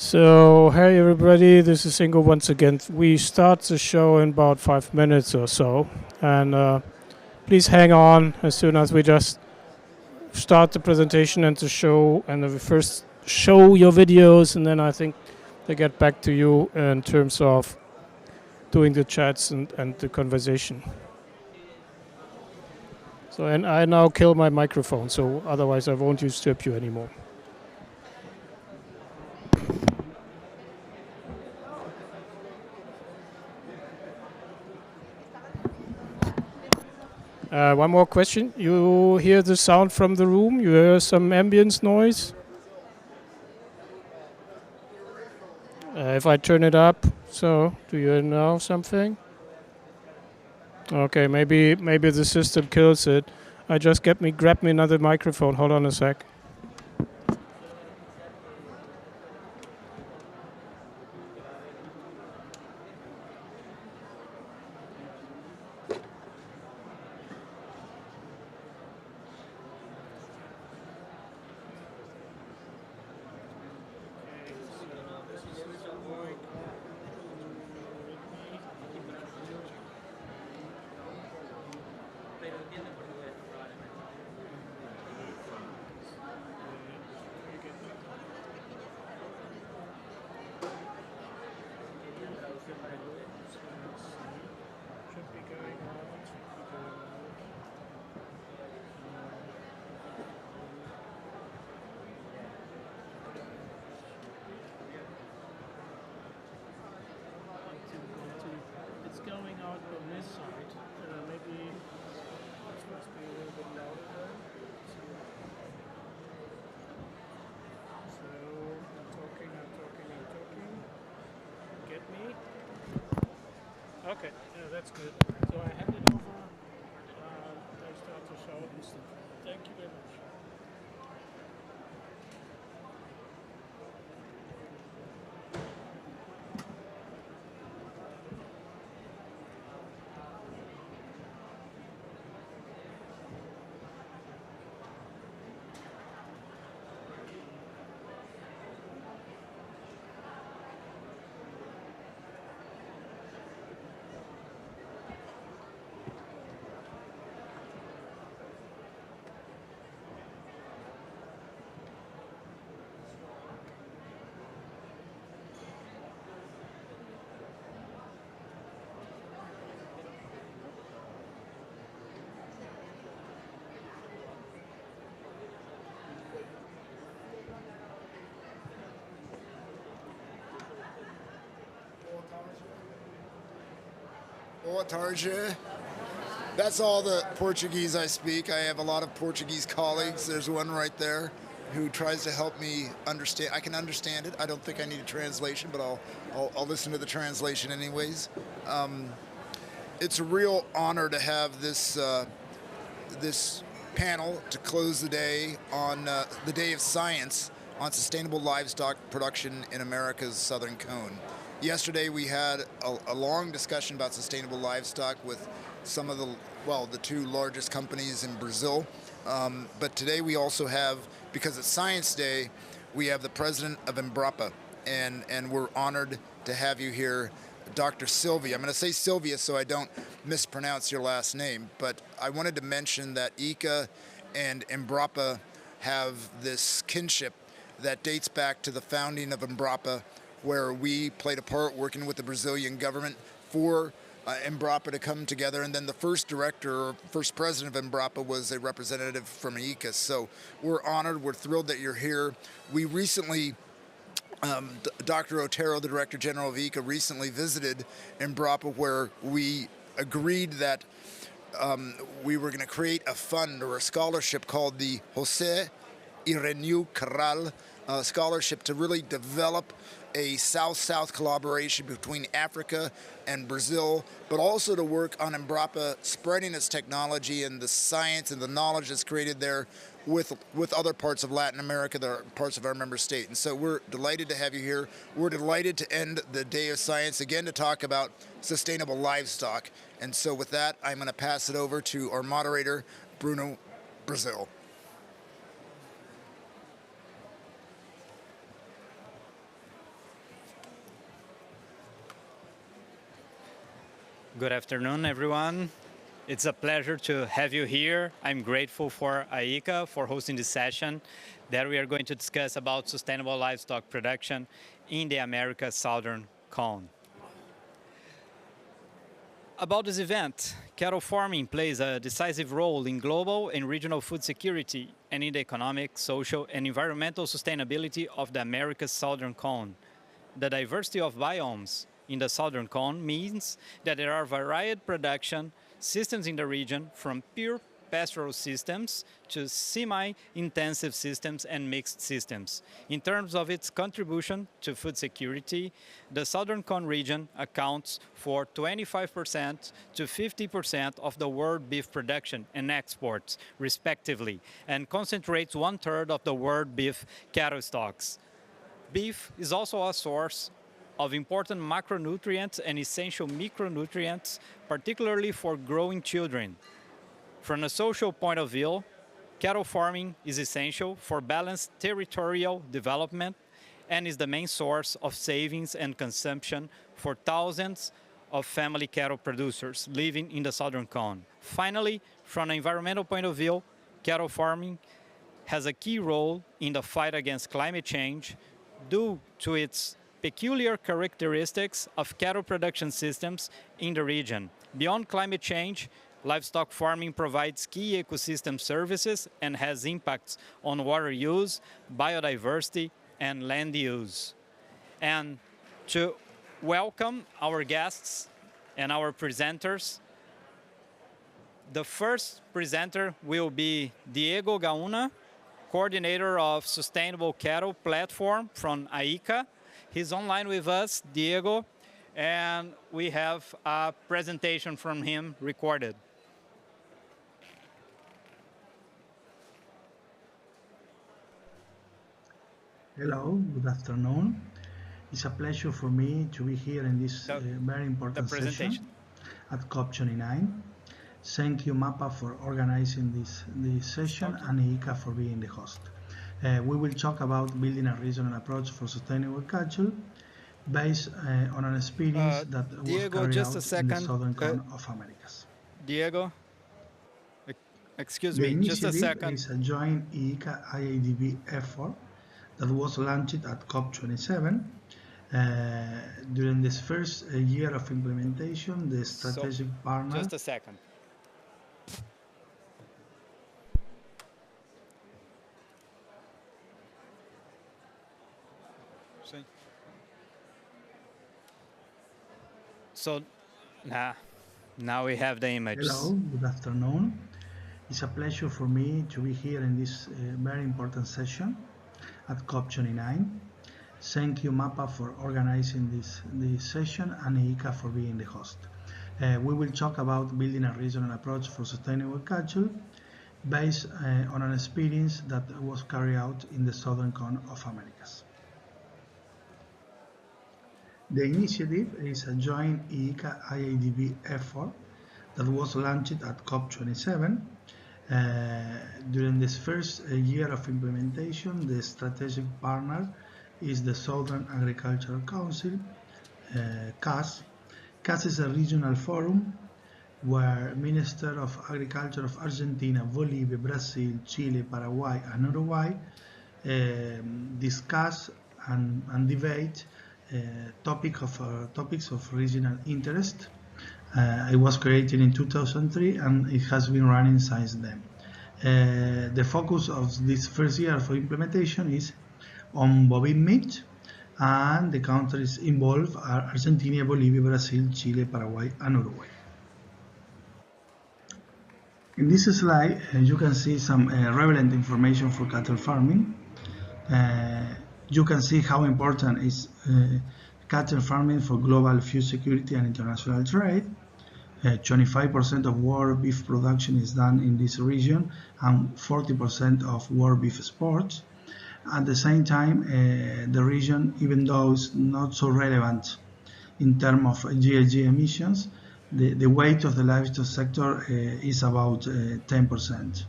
So, hey everybody, this is Ingo once again. We start the show in about 5 minutes or so, and please hang on as soon as we just start the presentation and the show, and then we first show your videos, and then I think they get back to you in terms of doing the chats and the conversation. So, and I now kill my microphone, so otherwise I won't disturb you anymore. One more question. You hear the sound from the room? You hear some ambience noise? If I turn it up, so do you know something? Okay, maybe the system kills it. I just grab me another microphone. Hold on a sec. It's going out on this side. Maybe this must be a little bit louder. So I'm talking. Get me? Okay, yeah, that's good. So I hand it over. I start to show and stuff. Thank you very much. Boa tarde. That's all the Portuguese I speak. I have a lot of Portuguese colleagues. There's one right there who tries to help me understand. I can understand it. I don't think I need a translation, but I'll listen to the translation anyways. It's a real honor to have this panel to close the day on the Day of Science on Sustainable Livestock Production in America's Southern Cone. Yesterday we had a long discussion about sustainable livestock with some of the two largest companies in Brazil. But today we also have, because it's Science Day, we have the president of Embrapa, and we're honored to have you here, Dr. Sylvia. I'm going to say Sylvia so I don't mispronounce your last name, but I wanted to mention that ICA and Embrapa have this kinship that dates back to the founding of Embrapa, where we played a part working with the Brazilian government for Embrapa to come together, and then the first director or first president of Embrapa was a representative from ICA. So we're honored, we're thrilled that you're here. We recently, Dr. Otero, the Director General of ICA, recently visited Embrapa, where we agreed that we were going to create a fund or a scholarship called the José Ireneu Carral scholarship to really develop a South-South collaboration between Africa and Brazil, but also to work on Embrapa spreading its technology and the science and the knowledge that's created there with other parts of Latin America that are parts of our member state. And so we're delighted to have you here. We're delighted to end the Day of Science again to talk about sustainable livestock. And so with that, I'm going to pass it over to our moderator, Bruno Brazil. Good afternoon, everyone. It's a pleasure to have you here. I'm grateful for AICA for hosting this session that we are going to discuss about sustainable livestock production in the America's Southern Cone. About this event, cattle farming plays a decisive role in global and regional food security and in the economic, social, and environmental sustainability of the America's Southern Cone. The diversity of biomes in the Southern Cone means that there are varied production systems in the region, from pure pastoral systems to semi-intensive systems and mixed systems. In terms of its contribution to food security, the Southern Cone region accounts for 25% to 50% of the world beef production and exports, respectively, and concentrates 1/3 of the world beef cattle stocks. Beef is also a source of important macronutrients and essential micronutrients, particularly for growing children. From a social point of view, cattle farming is essential for balanced territorial development and is the main source of savings and consumption for thousands of family cattle producers living in the Southern Cone. Finally, from an environmental point of view, cattle farming has a key role in the fight against climate change due to its peculiar characteristics of cattle production systems in the region. Beyond climate change, livestock farming provides key ecosystem services and has impacts on water use, biodiversity, and land use. And to welcome our guests and our presenters, the first presenter will be Diego Gauna, coordinator of Sustainable Cattle Platform from AICA. He's online with us, Diego, and we have a presentation from him recorded. Hello, good afternoon. It's a pleasure for me to be here in this very important session at COP29. Thank you, MAPA, for organizing this session and ICA for being the host. We will talk about building a regional approach for sustainable cattle based on an experience that was Diego, carried just out a second. in the Southern Cone of Americas. Diego, excuse the me, just a initiative second. is a joint ICA IADB effort that was launched at COP27. During this first year of implementation, the strategic partner... Just a second. So, now we have the image. Hello, good afternoon. It's a pleasure for me to be here in this very important session at COP29. Thank you, MAPA, for organizing this session and ICA for being the host. We will talk about building a regional approach for sustainable cattle based on an experience that was carried out in the Southern Cone of Americas. The initiative is a joint ICA IADB effort that was launched at COP27. During this first year of implementation, the strategic partner is the Southern Agricultural Council, CAS. CAS is a regional forum where Minister of Agriculture of Argentina, Bolivia, Brazil, Chile, Paraguay, and Uruguay discuss and debate topics of regional interest. It was created in 2003 and it has been running since then. The focus of this first year for implementation is on bovine meat, and the countries involved are Argentina, Bolivia, Brazil, Chile, Paraguay, and Uruguay. In this slide, you can see some relevant information for cattle farming. You can see how important is cattle farming for global food security and international trade. 25% of world beef production is done in this region and 40% of world beef exports. At the same time, the region, even though it's not so relevant in terms of GHG emissions, the weight of the livestock sector is about 10%.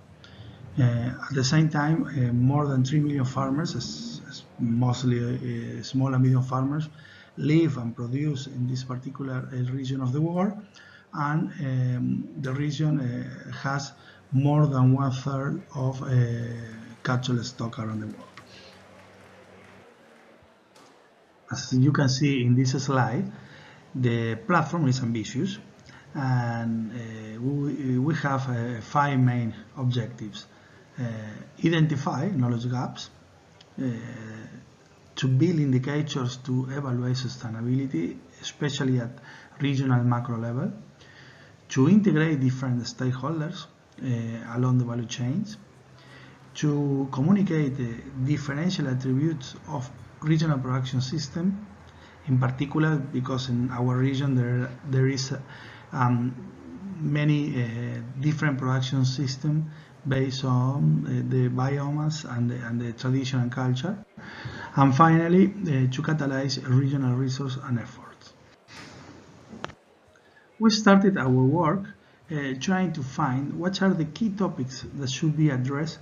At the same time, more than 3 million farmers, mostly small and medium farmers, live and produce in this particular region of the world, and the region has more than 1/3 of cattle stock around the world. As you can see in this slide, the platform is ambitious, and we have 5 main objectives. Identify knowledge gaps, to build indicators to evaluate sustainability, especially at regional macro level, to integrate different stakeholders along the value chains, to communicate the differential attributes of regional production system, in particular because in our region there is many different production systems based on the biomes and the traditional culture, and finally to catalyze regional resource and efforts. We started our work trying to find what are the key topics that should be addressed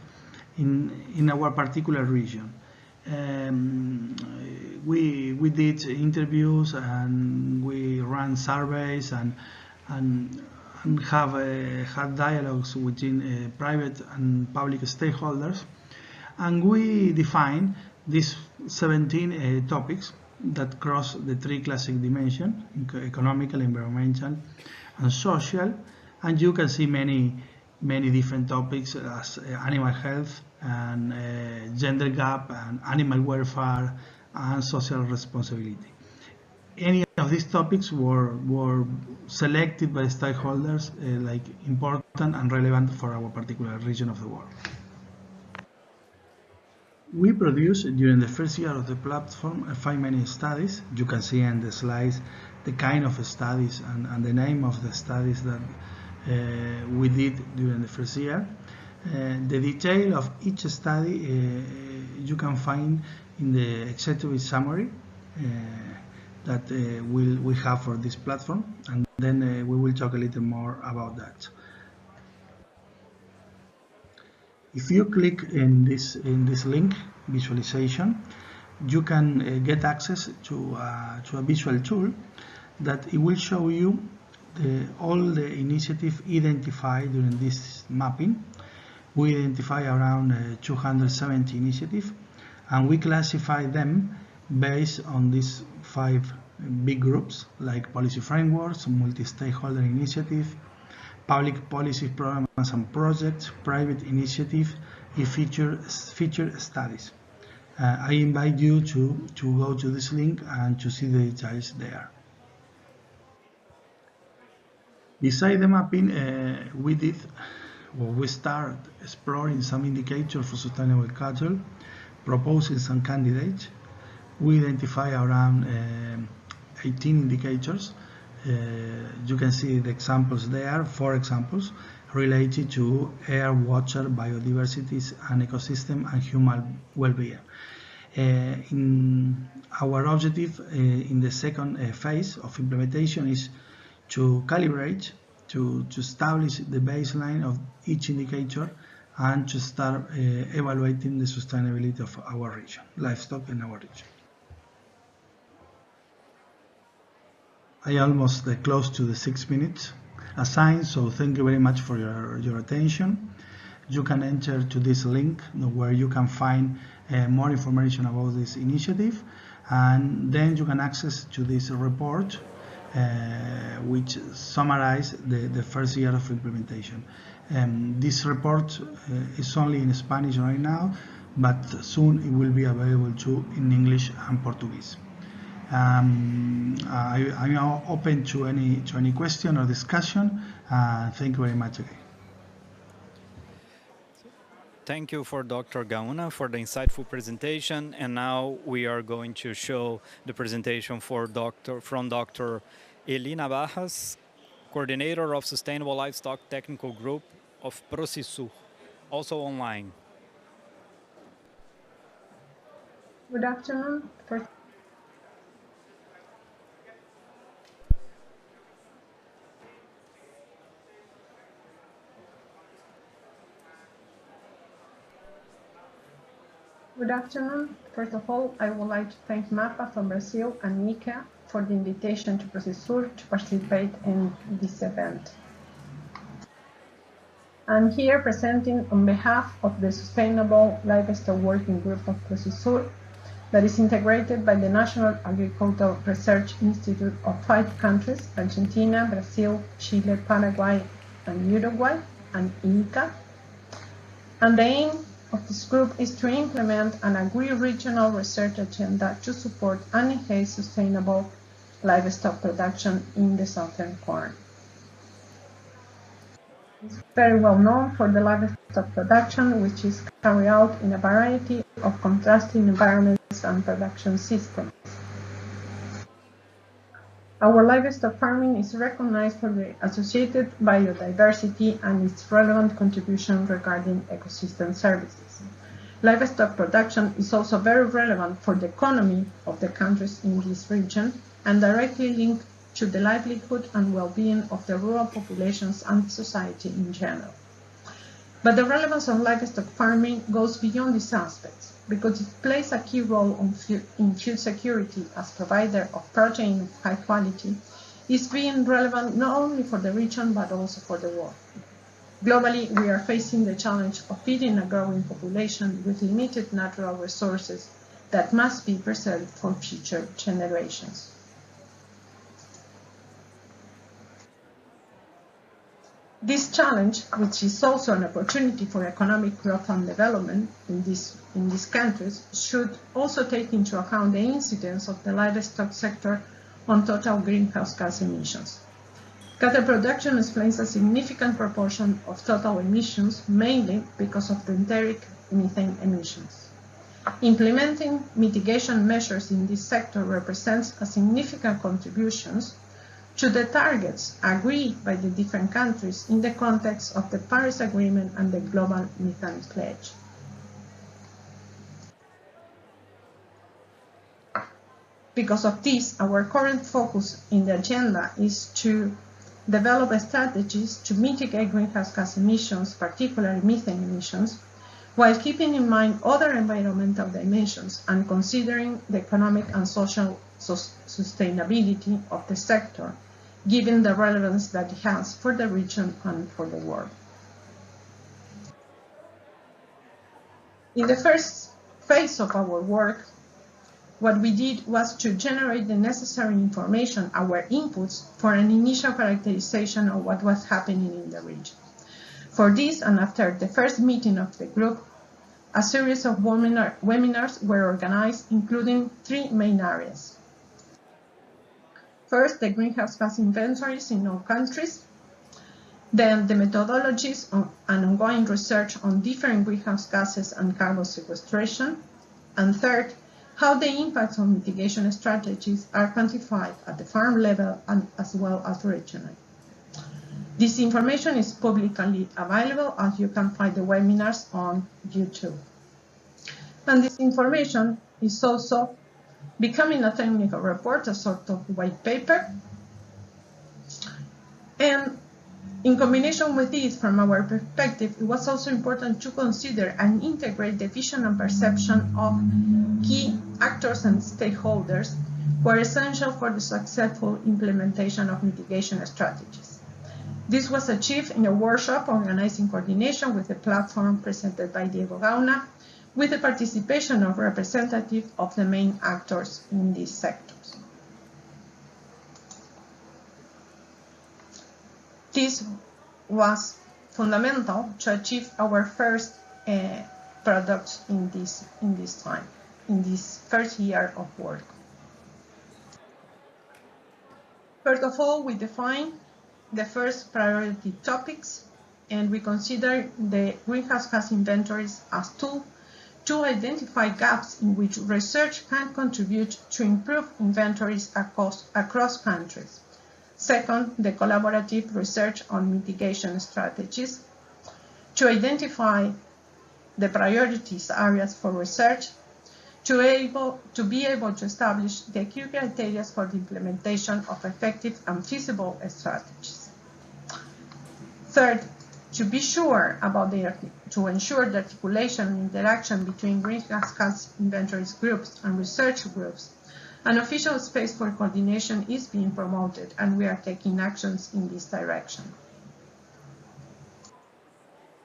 in our particular region. We did interviews and we ran surveys and have had dialogues within private and public stakeholders, and we defined these 17 topics that cross the 3 classic dimensions: economical, environmental, and social. And you can see many different topics as animal health and gender gap and animal welfare and social responsibility. Any of these topics were selected by stakeholders like important and relevant for our particular region of the world. We produced during the first year of the platform 5 main studies. You can see in the slides the kind of studies and the name of the studies that we did during the first year. The detail of each study you can find in the executive summary that we have for this platform, and then we will talk a little more about that. If you click in this link, visualization, you can get access to a visual tool that it will show you all the initiatives identified during this mapping. We identify around 270 initiatives, and we classify them based on these 5 big groups, like policy frameworks, multi-stakeholder initiative, public policy programs and projects, private initiative, and feature studies. I invite you to go to this link and to see the details there. Beside the mapping, we start exploring some indicators for sustainable cattle, proposing some candidates. We identify around 18 indicators. You can see the examples there, 4 examples related to air, water, biodiversity, and ecosystem, and human well-being. In our objective in the second phase of implementation is to calibrate, to establish the baseline of each indicator, and to start evaluating the sustainability of our region, livestock in our region. I almost close to the 6 minutes assigned, so thank you very much for your attention. You can enter to this link where you can find more information about this initiative, and then you can access to this report which summarize the first year of implementation. This report is only in Spanish right now, but soon it will be available too in English and Portuguese. I'm now open to any question or discussion. Thank you very much again. Thank you for Dr. Gauna for the insightful presentation. And now we are going to show the presentation from Dr. Elina Barras, Coordinator of Sustainable Livestock Technical Group of ProSisur, also online. Good afternoon. Good afternoon. First of all, I would like to thank MAPA from Brazil and NICA for the invitation to Procesur to participate in this event. I'm here presenting on behalf of the Sustainable Livestock Working Group of Procesur that is integrated by the National Agricultural Research Institute of 5 countries, Argentina, Brazil, Chile, Paraguay, and Uruguay, and INCA. And the aim of this group is to implement an agri-regional research agenda to support and enhance sustainable livestock production in the southern corn. It's very well known for the livestock production, which is carried out in a variety of contrasting environments and production systems. Our livestock farming is recognized for the associated biodiversity and its relevant contribution regarding ecosystem services. Livestock production is also very relevant for the economy of the countries in this region and directly linked to the livelihood and well-being of the rural populations and society in general. But the relevance of livestock farming goes beyond these aspects because it plays a key role in food security as provider of protein of high quality, is being relevant not only for the region but also for the world. Globally, we are facing the challenge of feeding a growing population with limited natural resources that must be preserved for future generations. This challenge, which is also an opportunity for economic growth and development in these countries, should also take into account the incidence of the livestock sector on total greenhouse gas emissions. Cattle production explains a significant proportion of total emissions, mainly because of the enteric methane emissions. Implementing mitigation measures in this sector represents a significant contribution to the targets agreed by the different countries in the context of the Paris Agreement and the Global Methane Pledge. Because of this, our current focus in the agenda is to develop strategies to mitigate greenhouse gas emissions, particularly methane emissions, while keeping in mind other environmental dimensions and considering the economic and social sustainability of the sector, given the relevance that it has for the region and for the world. In the first phase of our work, what we did was to generate the necessary information, our inputs, for an initial characterization of what was happening in the region. For this, and after the first meeting of the group, a series of webinars were organized, including 3 main areas. First, the greenhouse gas inventories in all countries, then the methodologies and ongoing research on different greenhouse gases and carbon sequestration, and third, how the impacts on mitigation strategies are quantified at the farm level and as well as regionally. This information is publicly available, as you can find the webinars on YouTube. And this information is also becoming a technical report, a sort of white paper. And in combination with this, from our perspective, it was also important to consider and integrate the vision and perception of key actors and stakeholders who are essential for the successful implementation of mitigation strategies. This was achieved in a workshop organized in coordination with the platform presented by Diego Gauna, with the participation of representatives of the main actors in these sectors. This was fundamental to achieve our first products in this first year of work. First of all, we define the first priority topics, and we consider the greenhouse gas inventories as tools to identify gaps in which research can contribute to improve inventories across countries. Second, the collaborative research on mitigation strategies to identify the priorities areas for research, to be able to establish the key criteria for the implementation of effective and feasible strategies. Third, to ensure the articulation and interaction between greenhouse gas inventories groups and research groups, An official space for coordination is being promoted, and we are taking actions in this direction.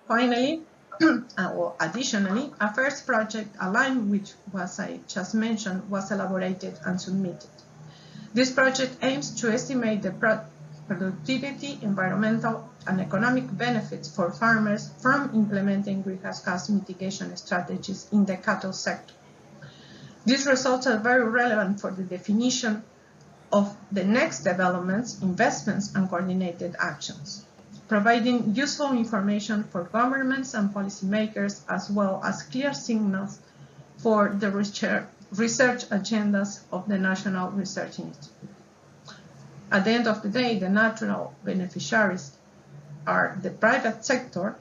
Finally, or additionally, a first project aligned with what I just mentioned was elaborated and submitted. This project aims to estimate the productivity, environmental, and economic benefits for farmers from implementing greenhouse gas mitigation strategies in the cattle sector. These results are very relevant for the definition of the next developments, investments, and coordinated actions, providing useful information for governments and policymakers, as well as clear signals for the research agendas of the National Research Institute. At the end of the day, the natural beneficiaries are the private sector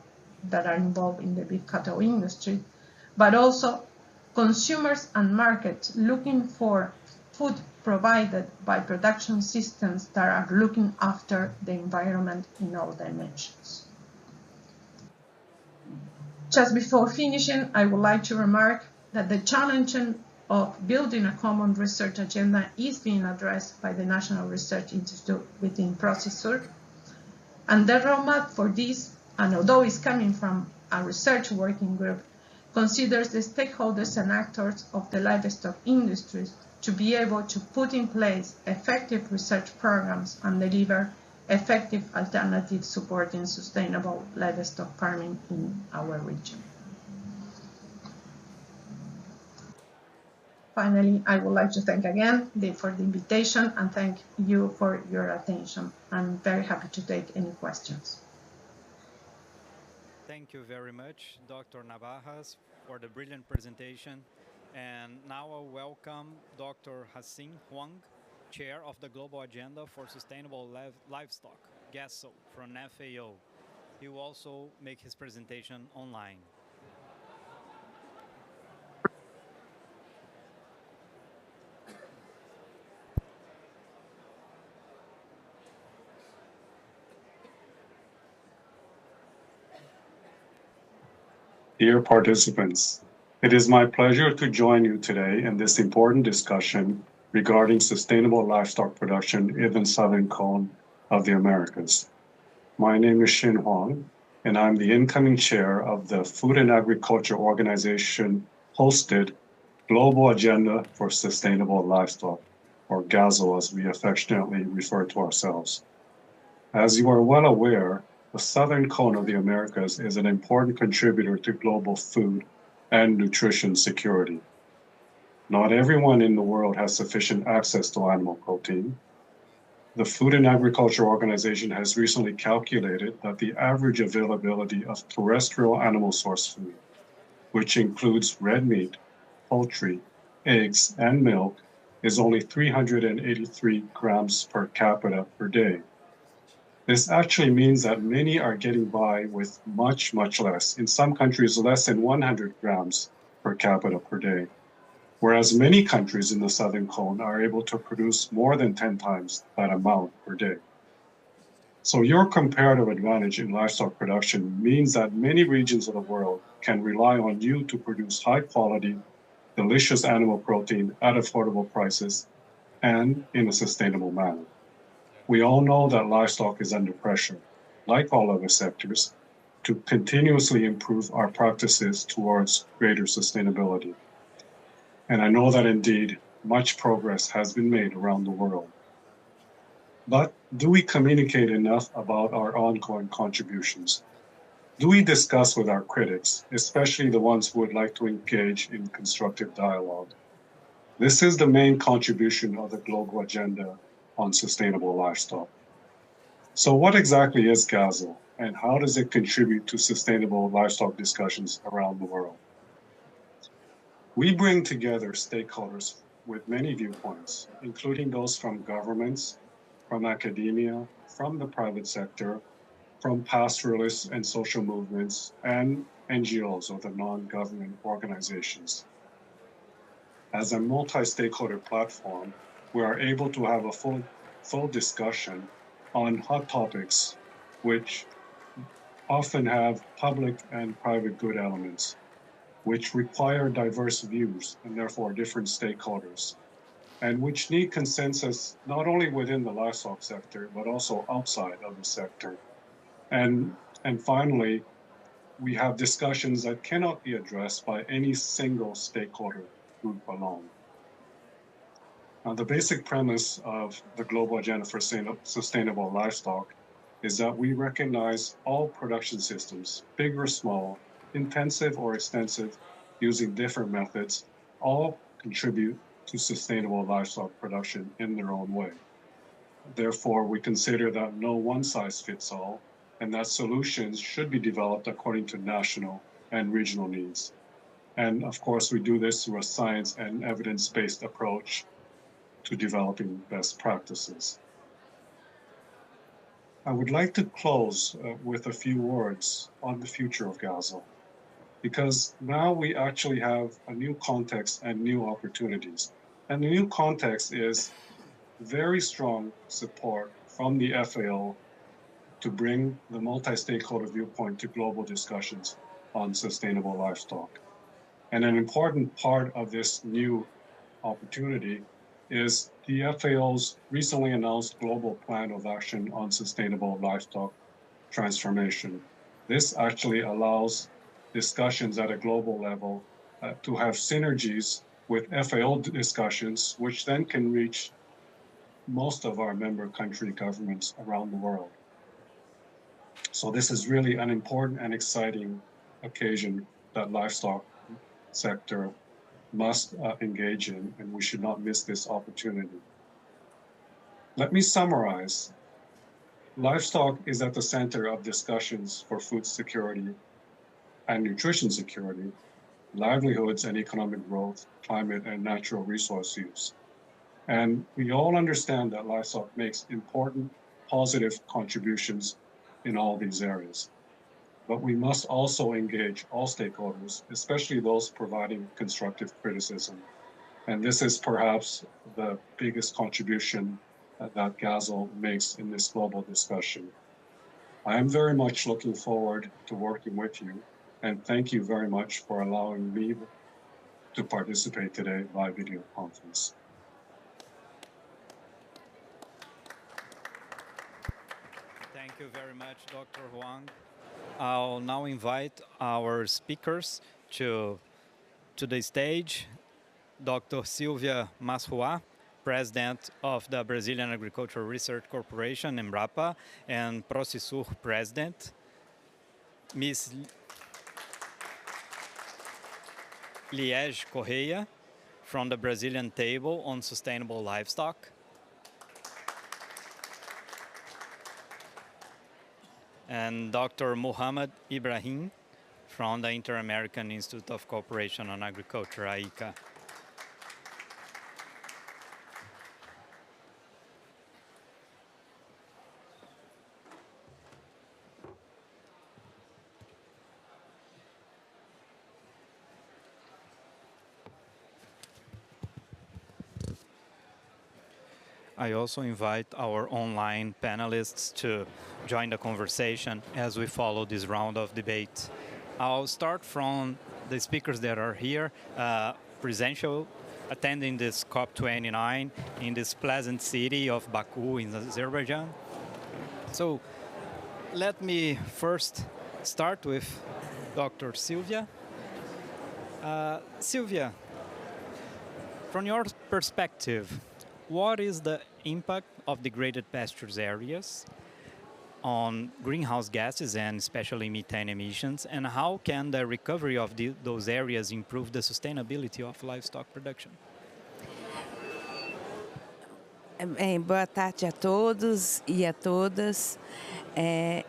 that are involved in the big cattle industry, but also consumers and markets looking for food provided by production systems that are looking after the environment in all dimensions. Just before finishing, I would like to remark that the challenge of building a common research agenda is being addressed by the National Research Institute within Processor, and the roadmap for this, and although it's coming from a research working group, considers the stakeholders and actors of the livestock industries to be able to put in place effective research programs and deliver effective alternatives supporting sustainable livestock farming in our region. Finally, I would like to thank again for the invitation and thank you for your attention. I'm very happy to take any questions. Thank you very much, Dr. Navajas, for the brilliant presentation. And now I welcome Dr. Hassin Huang, Chair of the Global Agenda for Sustainable Livestock, GASO, from FAO. He will also make his presentation online. Dear participants, it is my pleasure to join you today in this important discussion regarding sustainable livestock production in the Southern Cone of the Americas. My name is Shin Huang, and I'm the incoming chair of the Food and Agriculture Organization hosted Global Agenda for Sustainable Livestock, or GASO as we affectionately refer to ourselves. As you are well aware, the Southern Cone of the Americas is an important contributor to global food and nutrition security. Not everyone in the world has sufficient access to animal protein. The Food and Agriculture Organization has recently calculated that the average availability of terrestrial animal source food, which includes red meat, poultry, eggs, and milk, is only 383 grams per capita per day. This actually means that many are getting by with much, much less, in some countries less than 100 grams per capita per day, whereas many countries in the Southern Cone are able to produce more than 10 times that amount per day. So your comparative advantage in livestock production means that many regions of the world can rely on you to produce high quality, delicious animal protein at affordable prices and in a sustainable manner. We all know that livestock is under pressure, like all other sectors, to continuously improve our practices towards greater sustainability. And I know that indeed much progress has been made around the world. But do we communicate enough about our ongoing contributions? Do we discuss with our critics, especially the ones who would like to engage in constructive dialogue? This is the main contribution of the global agenda on sustainable livestock. So what exactly is GASO and how does it contribute to sustainable livestock discussions around the world? We bring together stakeholders with many viewpoints, including those from governments, from academia, from the private sector, from pastoralists and social movements, and NGOs, or the non-government organizations. As a multi-stakeholder platform, we are able to have a full discussion on hot topics, which often have public and private good elements, which require diverse views and therefore different stakeholders. and which need consensus not only within the livestock sector, but also outside of the sector. And finally, we have discussions that cannot be addressed by any single stakeholder group alone. Now, the basic premise of the Global Agenda for Sustainable Livestock is that we recognize all production systems, big or small, intensive or extensive, using different methods, all contribute to sustainable livestock production in their own way. Therefore, we consider that no one size fits all, and that solutions should be developed according to national and regional needs. And of course, we do this through a science and evidence-based approach to developing best practices. I would like to close with a few words on the future of GASL, because now we actually have a new context and new opportunities. And the new context is very strong support from the FAO to bring the multi-stakeholder viewpoint to global discussions on sustainable livestock. And an important part of this new opportunity is the FAO's recently announced Global Plan of Action on Sustainable Livestock Transformation. This actually allows discussions at a global level to have synergies with FAO discussions, which then can reach most of our member country governments around the world. So this is really an important and exciting occasion that livestock sector must engage in, and we should not miss this opportunity. Let me summarize. Livestock is at the center of discussions for food security and nutrition security, livelihoods and economic growth, climate and natural resource use. And we all understand that livestock makes important positive contributions in all these areas. But we must also engage all stakeholders, especially those providing constructive criticism. And this is perhaps the biggest contribution that GASL makes in this global discussion. I am very much looking forward to working with you, and thank you very much for allowing me to participate today by video conference. Thank you very much, Dr. Huang. I'll now invite our speakers to the stage. Dr. Silvia Masrua, President of the Brazilian Agricultural Research Corporation, Embrapa, and Processur President. Ms. Liege Correia, from the Brazilian Table on Sustainable Livestock. And Dr. Muhammad Ibrahim from the Inter-American Institute of Cooperation on Agriculture, IICA. I also invite our online panelists to join the conversation as we follow this round of debate. I'll start from the speakers that are here, presential, attending this COP29 in this pleasant city of Baku in Azerbaijan. So let me first start with Dr. Silvia. Silvia, from your perspective, what is the impact of degraded pastures areas on greenhouse gases and especially methane emissions, and how can the recovery of those areas improve the sustainability of livestock production? Boa tarde a todos e a todas.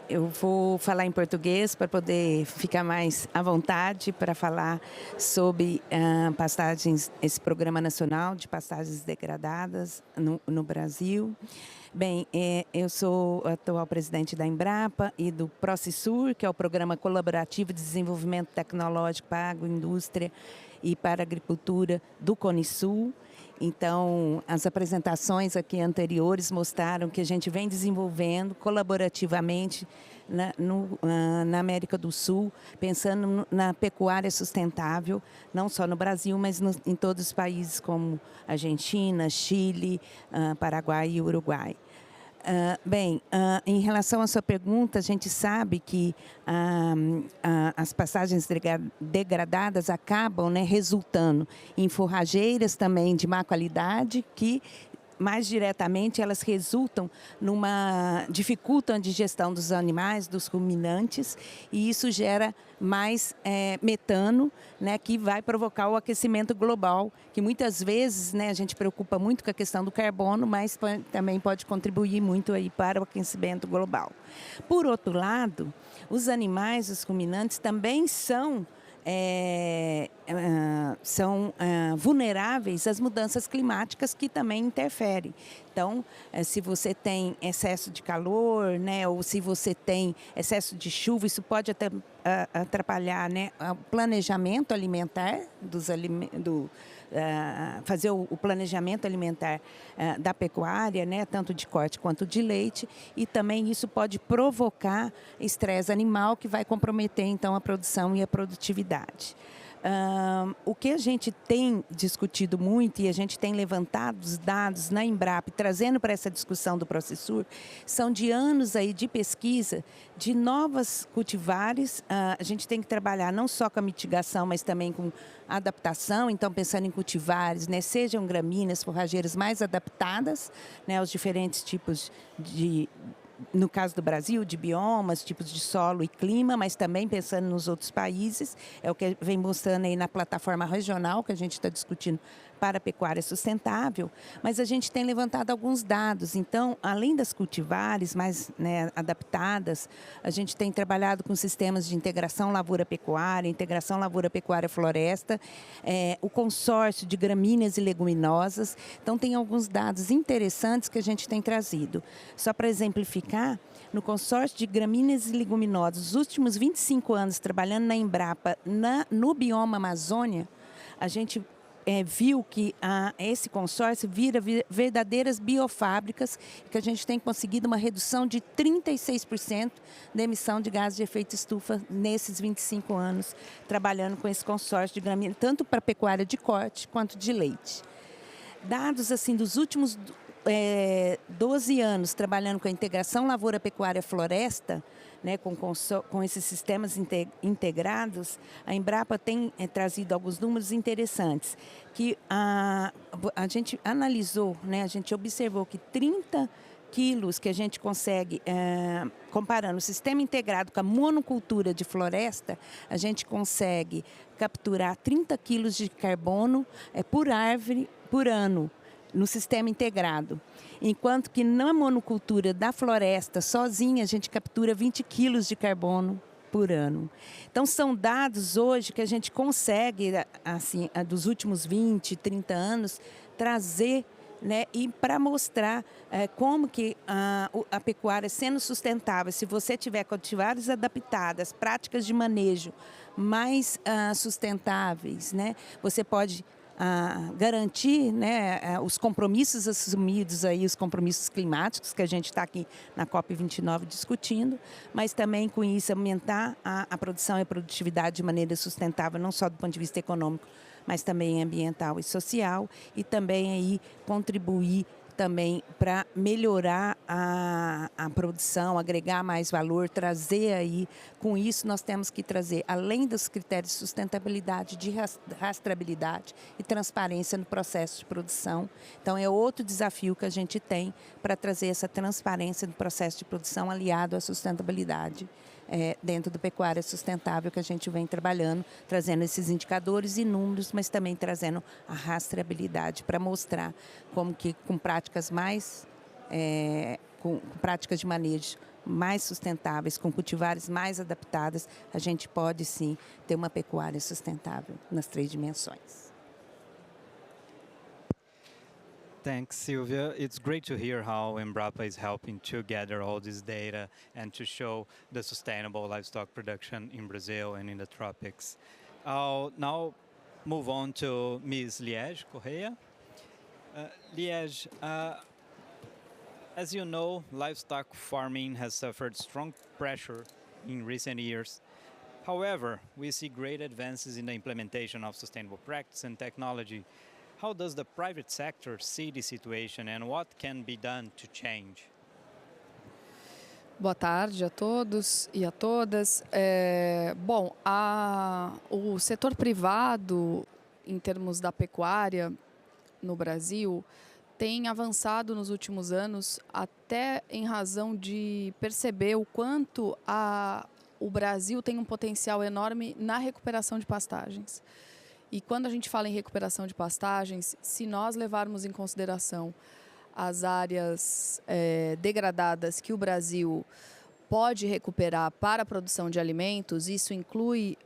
Eu vou falar em português para poder ficar mais à vontade para falar sobre pastagens, esse Programa Nacional de Pastagens Degradadas no Brasil. Bem, eu sou atual presidente da Embrapa e do Processur, que é o Programa Colaborativo de Desenvolvimento Tecnológico para a Agroindústria e para a Agricultura do Cone Sul. Então, as apresentações aqui anteriores mostraram que a gente vem desenvolvendo colaborativamente na América do Sul, pensando na pecuária sustentável, não só no Brasil, mas em todos os países como Argentina, Chile, Paraguai e Uruguai. Em relação à sua pergunta, a gente sabe que as pastagens degradadas acabam, né, resultando em forrageiras também de má qualidade, que mais diretamente elas dificultam a digestão dos animais, dos ruminantes, e isso gera mais metano, né, que vai provocar o aquecimento global, que muitas vezes, né, a gente preocupa muito com a questão do carbono, mas também pode contribuir muito aí para o aquecimento global. Por outro lado, os animais, os ruminantes, também são vulneráveis às mudanças climáticas que também interferem. Então, se você tem excesso de calor, né, ou se você tem excesso de chuva, isso pode até atrapalhar, né, o planejamento alimentar fazer o planejamento alimentar da pecuária, né, tanto de corte quanto de leite, e também isso pode provocar estresse animal que vai comprometer então a produção e a produtividade. O que a gente tem discutido muito e a gente tem levantado os dados na Embrapa, trazendo para essa discussão do Processur, são de anos aí de pesquisa de novas cultivares. A gente tem que trabalhar não só com a mitigação, mas também com a adaptação, então pensando em cultivares, né, sejam gramíneas, forrageiras mais adaptadas, né, aos diferentes tipos no caso do Brasil, de biomas, tipos de solo e clima, mas também pensando nos outros países, é o que vem mostrando aí na plataforma regional que a gente está discutindo para a pecuária sustentável, mas a gente tem levantado alguns dados. Então, além das cultivares mais, né, adaptadas, a gente tem trabalhado com sistemas de integração lavoura-pecuária, integração lavoura-pecuária-floresta, o consórcio de gramíneas e leguminosas. Então, tem alguns dados interessantes que a gente tem trazido. Só para exemplificar, no consórcio de gramíneas e leguminosas, os últimos 25 anos trabalhando na Embrapa, no bioma Amazônia, a gente viu que esse consórcio vira verdadeiras biofábricas, que a gente tem conseguido uma redução de 36% da emissão de gases de efeito estufa nesses 25 anos, trabalhando com esse consórcio de gramíneas, tanto para pecuária de corte quanto de leite. Dados assim dos últimos 12 anos trabalhando com a integração lavoura-pecuária-floresta, né, com esses sistemas integrados, a Embrapa tem trazido alguns números interessantes, que a gente analisou, né, a gente observou que 30 quilos que a gente consegue, comparando o sistema integrado com a monocultura de floresta, a gente consegue capturar 30 quilos de carbono por árvore por ano, no sistema integrado. Enquanto que na monocultura da floresta, sozinha, a gente captura 20 quilos de carbono por ano. Então, são dados hoje que a gente consegue, assim, dos últimos 20, 30 anos, trazer, né, e para mostrar como que a pecuária sendo sustentável, se você tiver cultivares adaptadas, práticas de manejo mais sustentáveis, né, você pode garantir, né, os compromissos assumidos, aí, os compromissos climáticos que a gente está aqui na COP29 discutindo, mas também com isso aumentar a produção e a produtividade de maneira sustentável, não só do ponto de vista econômico, mas também ambiental e social, e também aí contribuir também para melhorar a produção, agregar mais valor, trazer aí, com isso nós temos que trazer, além dos critérios de sustentabilidade, de rastreabilidade e transparência no processo de produção. Então é outro desafio que a gente tem para trazer essa transparência no processo de produção aliado à sustentabilidade. Dentro do pecuária sustentável que a gente vem trabalhando, trazendo esses indicadores e números, mas também trazendo a rastreabilidade para mostrar como que com práticas mais, com práticas de manejo mais sustentáveis, com cultivares mais adaptadas, a gente pode sim ter uma pecuária sustentável nas 3 dimensões. Thanks, Sylvia. It's great to hear how Embrapa is helping to gather all this data and to show the sustainable livestock production in Brazil and in the tropics. I'll now move on to Ms. Liege Correia. Liege, As you know, livestock farming has suffered strong pressure in recent years. However, we see great advances in the implementation of sustainable practice and technology. How does the private sector see the situation and what can be done to change? Boa tarde a todos e a todas. O setor privado, em termos da pecuária no Brasil, tem avançado nos últimos anos, até em razão de perceber o quanto o Brasil tem um potencial enorme na recuperação de pastagens. E quando a gente fala em recuperação de pastagens, se nós levarmos em consideração as áreas degradadas que o Brasil pode recuperar para a produção de alimentos, isso inclui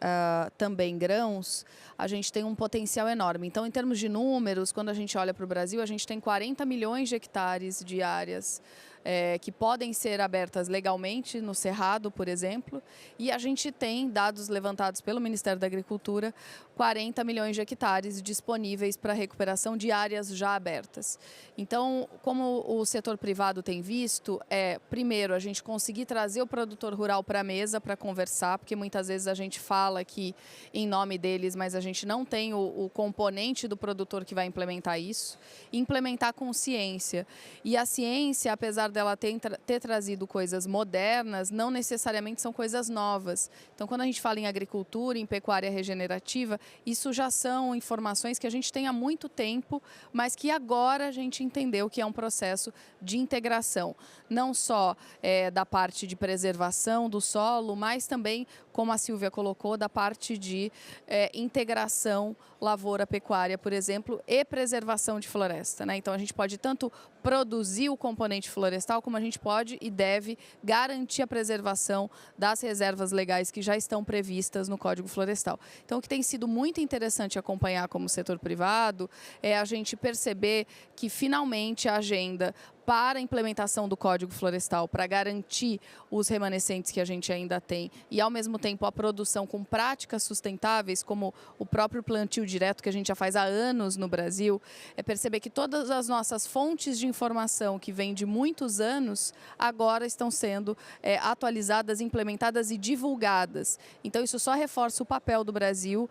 também grãos, a gente tem um potencial enorme. Então, em termos de números, quando a gente olha para o Brasil, a gente tem 40 milhões de hectares de áreas que podem ser abertas legalmente no Cerrado, por exemplo, e a gente tem dados levantados pelo Ministério da Agricultura, 40 milhões de hectares disponíveis para recuperação de áreas já abertas. Então, como o setor privado tem visto, primeiro, a gente conseguir trazer o produtor rural para a mesa para conversar, porque muitas vezes a gente fala aqui em nome deles, mas a gente não tem o componente do produtor que vai implementar isso, implementar com ciência. E a ciência, apesar dela ter trazido coisas modernas, não necessariamente são coisas novas. Então, quando a gente fala em agricultura, em pecuária regenerativa, isso já são informações que a gente tem há muito tempo, mas que agora a gente entendeu que é um processo de integração, não só da parte de preservação do solo, mas também, como a Silvia colocou, da parte de integração lavoura-pecuária, por exemplo, e preservação de floresta, né? Então, a gente pode tanto produzir o componente florestal, como a gente pode e deve garantir a preservação das reservas legais que já estão previstas no Código Florestal. Então, o que tem sido muito interessante acompanhar como setor privado é a gente perceber que, finalmente, a agenda para a implementação do Código Florestal, para garantir os remanescentes que a gente ainda tem e, ao mesmo tempo, a produção com práticas sustentáveis, como o próprio plantio direto que a gente já faz há anos no Brasil, é perceber que todas as nossas fontes de informação que vêm de muitos anos, agora estão sendo atualizadas, implementadas e divulgadas. Então, isso só reforça o papel do Brasil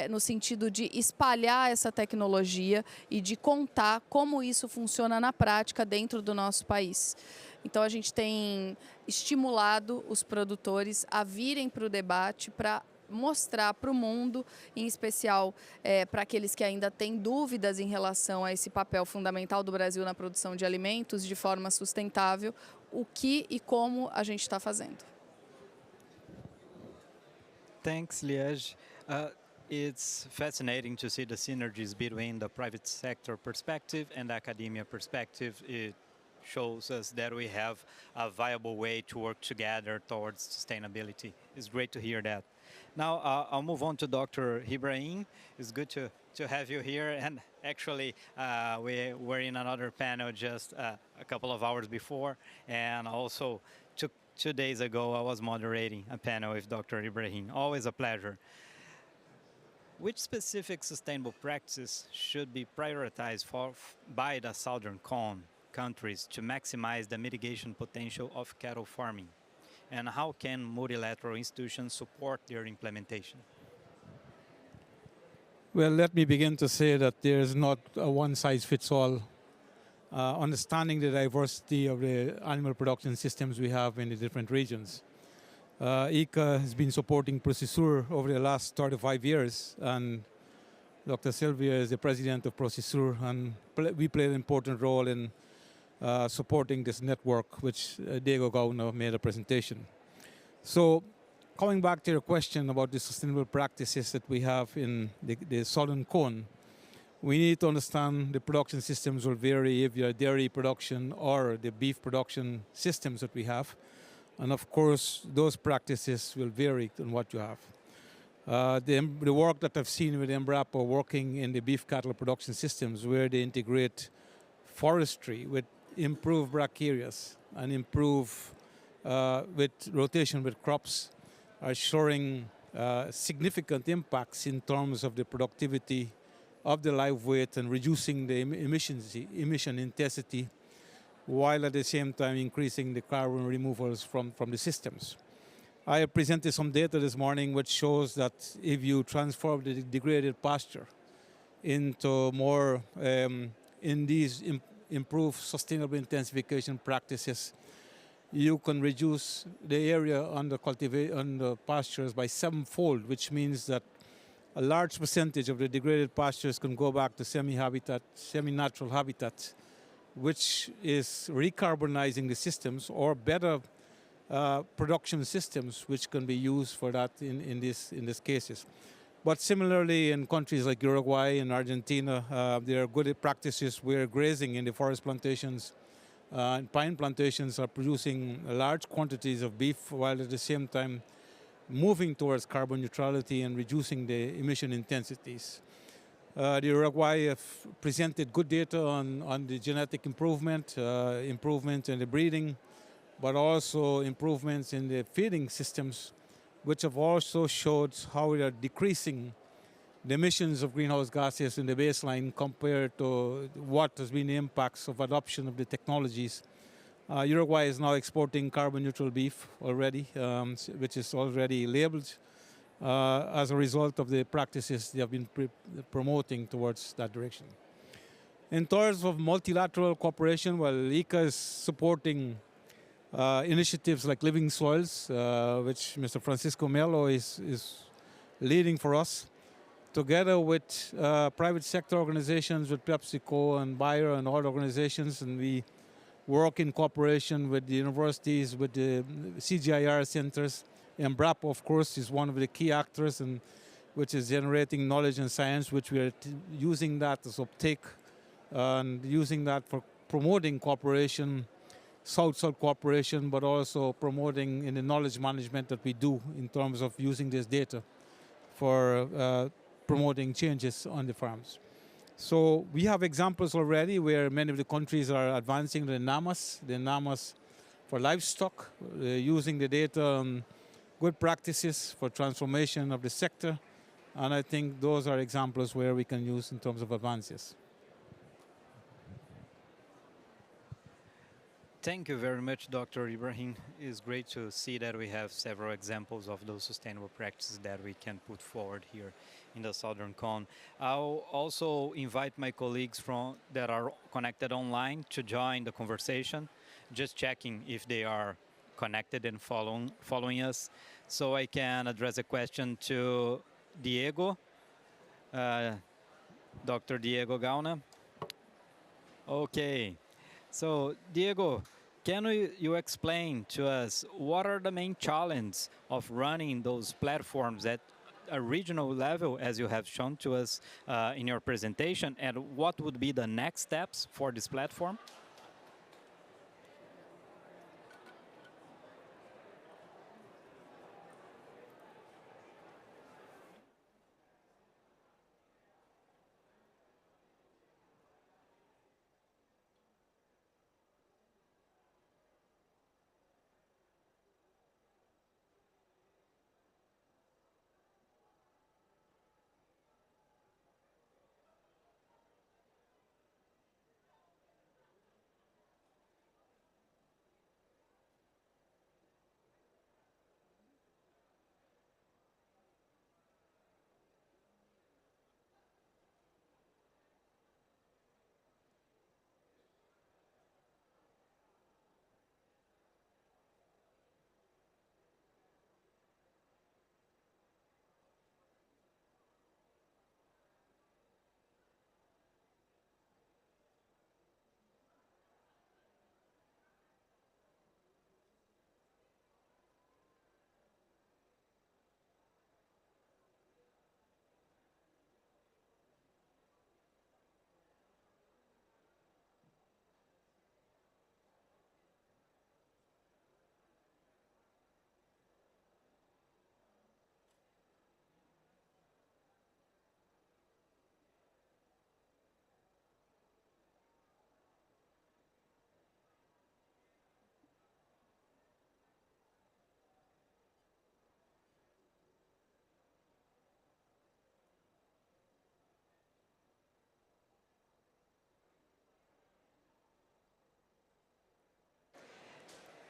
no sentido de espalhar essa tecnologia e de contar como isso funciona na prática dentro do nosso país. Então, a gente tem estimulado os produtores a virem para o debate para mostrar para o mundo, em especial para aqueles que ainda têm dúvidas em relação a esse papel fundamental do Brasil na produção de alimentos de forma sustentável, o que e como a gente está fazendo. Thanks, Liege. It's fascinating to see the synergies between the private sector perspective and the academia perspective. It shows us that we have a viable way to work together towards sustainability. It's great to hear that. Now, I'll move on to Dr. Ibrahim. It's good to have you here. And actually, we were in another panel just a couple of hours before. And also, 2 days ago, I was moderating a panel with Dr. Ibrahim. Always a pleasure. Which specific sustainable practices should be prioritized by the Southern Cone countries to maximize the mitigation potential of cattle farming? And how can multilateral institutions support their implementation? Well, let me begin to say that there is not a one-size-fits-all. Understanding the diversity of the animal production systems we have in the different regions. ICA has been supporting Processur over the last 35 years, and Dr. Sylvia is the president of Processur, and we play an important role in supporting this network, which Diego Gauna made a presentation. So, coming back to your question about the sustainable practices that we have in the Southern Cone, we need to understand the production systems will vary if you're dairy production or the beef production systems that we have. And of course, those practices will vary on what you have. The work that I've seen with Embrapa working in the beef cattle production systems, where they integrate forestry with improved brachiaries and improve with rotation with crops, are showing significant impacts in terms of the productivity of the live weight and reducing the emission intensity, while at the same time increasing the carbon removals from the systems. I have presented some data this morning which shows that if you transform the degraded pasture into more in these improved sustainable intensification practices, you can reduce the area under pastures by 7-fold, which means that a large percentage of the degraded pastures can go back to semi-natural habitat, which is recarbonizing the systems or better production systems which can be used for that in these cases. But similarly, in countries like Uruguay and Argentina, there are good practices where grazing in the forest plantations and pine plantations are producing large quantities of beef, while at the same time moving towards carbon neutrality and reducing the emission intensities. The Uruguay have presented good data on the genetic improvement in the breeding, but also improvements in the feeding systems, which have also showed how we are decreasing the emissions of greenhouse gases in the baseline compared to what has been the impacts of adoption of the technologies. Uruguay is now exporting carbon neutral beef already, which is already labeled as a result of the practices they have been promoting towards that direction. In terms of multilateral cooperation, well, ICA is supporting initiatives like Living Soils, which Mr. Francisco Melo is leading for us, together with private sector organizations, with PepsiCo and Bayer and other organizations, and we work in cooperation with the universities, with the CGIAR centers. Embrapa, of course, is one of the key actors, and which is generating knowledge and science, which we are using that as uptake and using that for promoting cooperation, South-South cooperation, but also promoting in the knowledge management that we do in terms of using this data for promoting changes on the farms. So we have examples already where many of the countries are advancing the NAMAs for livestock, using the data on good practices for transformation of the sector. And I think those are examples where we can use in terms of advances. Thank you very much, Dr. Ibrahim. It's great to see that we have several examples of those sustainable practices that we can put forward here in the Southern Cone. I'll also invite my colleagues that are connected online to join the conversation, just checking if they are connected and following us. So I can address a question to Diego, Dr. Diego Gauna. Okay. So, Diego, can you explain to us what are the main challenges of running those platforms at a regional level, as you have shown to us in your presentation, and what would be the next steps for this platform?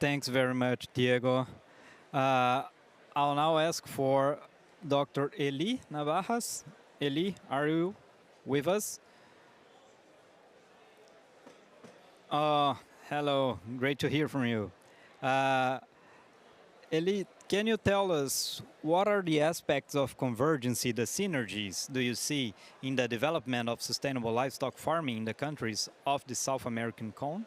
Thanks very much, Diego. I'll now ask for Dr. Eli Navajas. Eli, are you with us? Hello, great to hear from you. Eli, can you tell us what are the aspects of convergency, the synergies do you see in the development of sustainable livestock farming in the countries of the South American cone?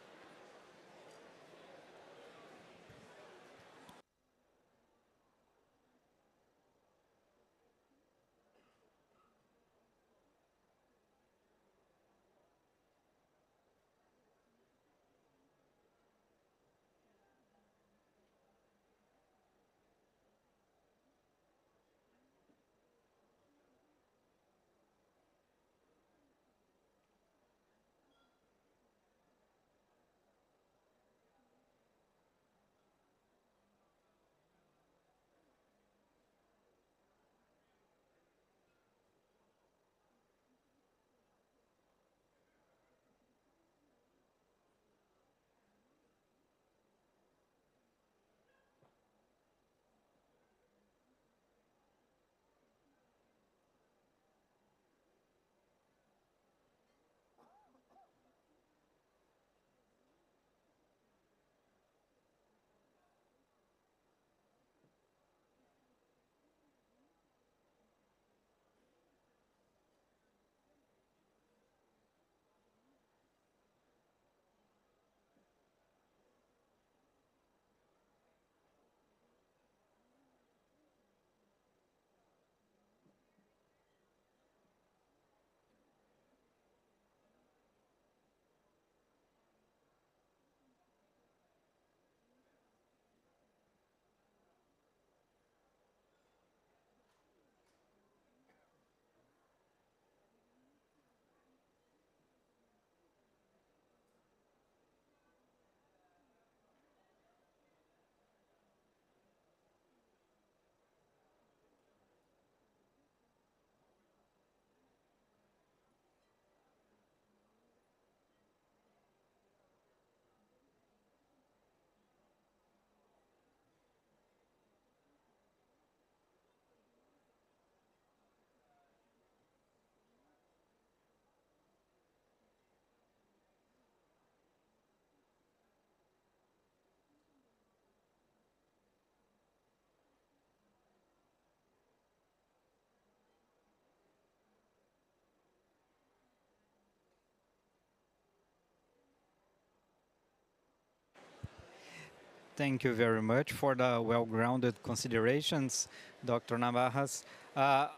Thank you very much for the well-grounded considerations, Dr. Navajas. Now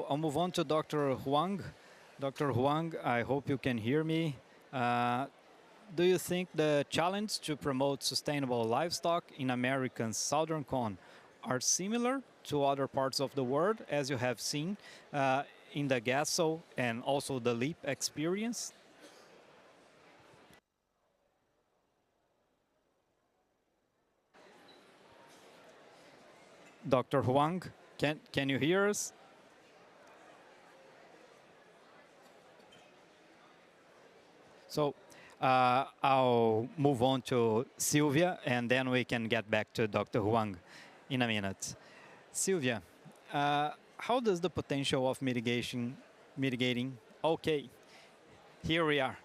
I'll move on to Dr. Huang. Dr. Huang, I hope you can hear me. Do you think the challenge to promote sustainable livestock in American southern cone are similar to other parts of the world, as you have seen in the Gasso and also the LEAP experience? Dr. Huang, can you hear us? So I'll move on to Sylvia, and then we can get back to Dr. Huang in a minute. Sylvia, how does the potential of mitigating? Okay, here we are.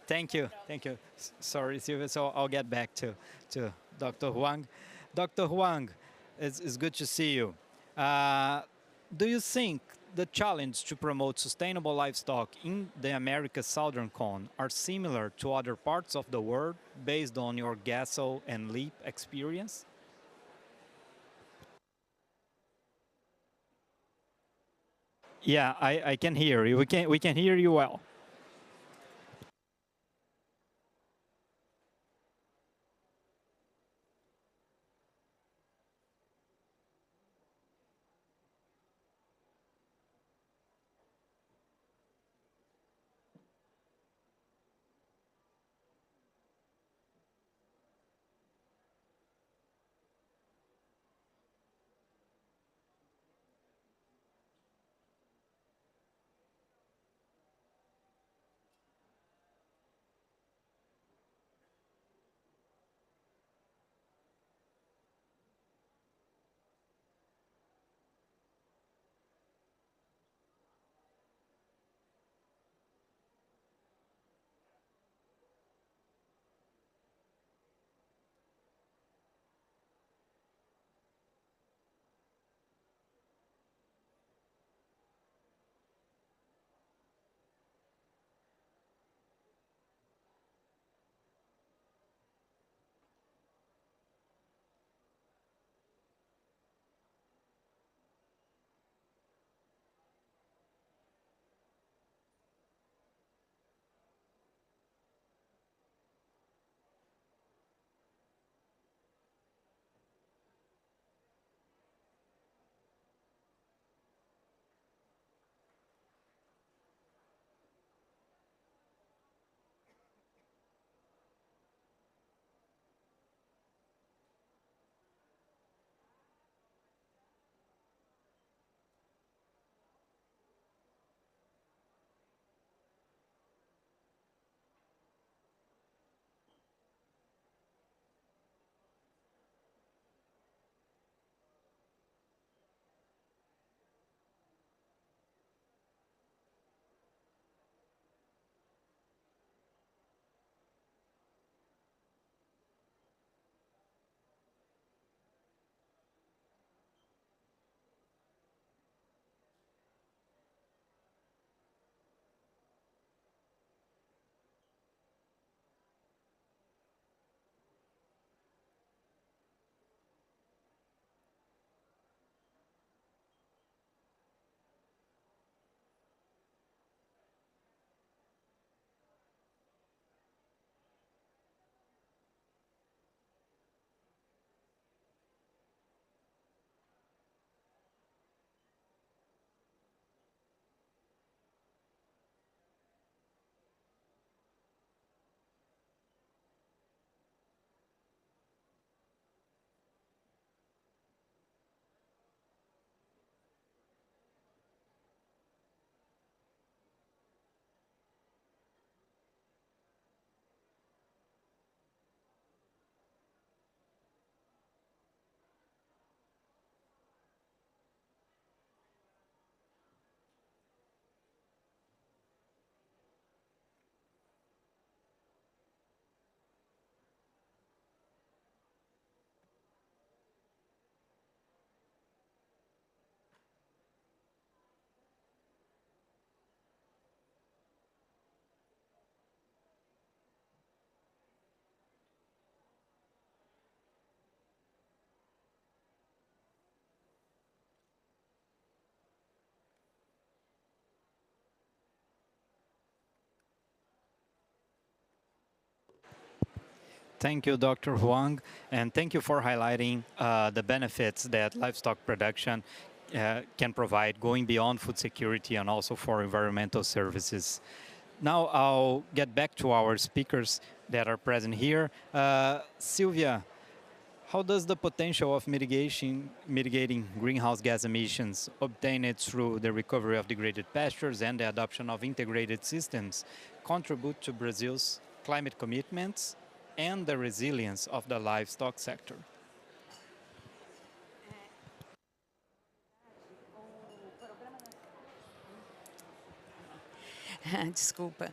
Thank you, thank you. Sorry, Sylvia. So I'll get back to Dr. Huang. Dr. Huang, it's good to see you. Do you think the challenge to promote sustainable livestock in the America's southern cone are similar to other parts of the world based on your Gasso and LEAP experience? Yeah, I can hear you. We can hear you well. Thank you, Dr. Huang, and thank you for highlighting the benefits that livestock production can provide, going beyond food security and also for environmental services. Now I'll get back to our speakers that are present here. Sylvia, how does the potential of mitigating greenhouse gas emissions obtained through the recovery of degraded pastures and the adoption of integrated systems contribute to Brazil's climate commitments and the resilience of the livestock sector? Desculpa.